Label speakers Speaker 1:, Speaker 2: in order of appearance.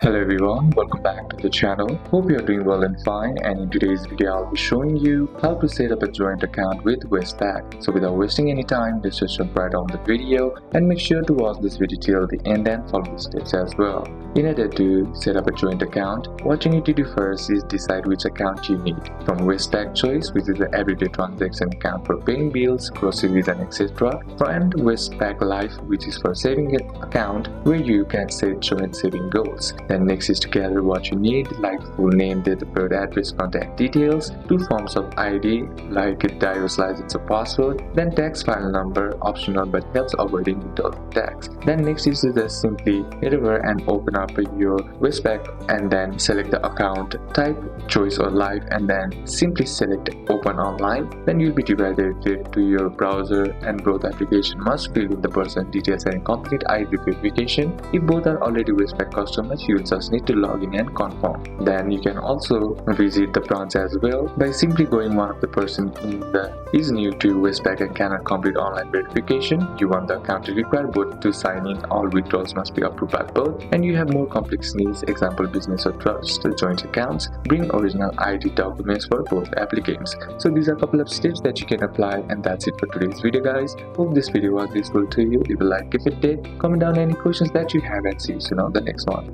Speaker 1: Hello everyone, welcome back to the channel. Hope you are doing well and fine, and in today's video I'll be showing you how to set up a joint account with Westpac. So without wasting any time, let's just jump right on the video and make sure to watch this video till the end and follow the steps as well. In order to set up a joint account, what you need to do first is decide which account you need. From Westpac Choice, which is the everyday transaction account for paying bills, groceries and etc. And Westpac Life, which is for saving account where you can set joint saving goals. Then next is to gather what you need, like full name, date of birth, address, contact details, 2 forms of ID like a driver's license or passport, then tax file number, optional but helps avoiding withholding tax. Then next is to just simply head over and open up your Westpac and then select the account type, choice or live, and then simply select open online. Then you'll be redirected to your browser, and both application must fill in the person details and complete ID verification. If both are already Westpac customers, you just need to log in and confirm. Then you can also visit the branch as well by simply going one of the person is new to Westpac and cannot complete online verification. You want the account to require both to sign in. All withdrawals must be approved by both, and you have more complex needs, example business or trust joint accounts. Bring original ID documents for both applicants. So these are a couple of steps that you can apply, and that's it for today's video guys. Hope this video was useful to you. Leave a like if it did, comment down any questions that you have, and see you soon on the next one.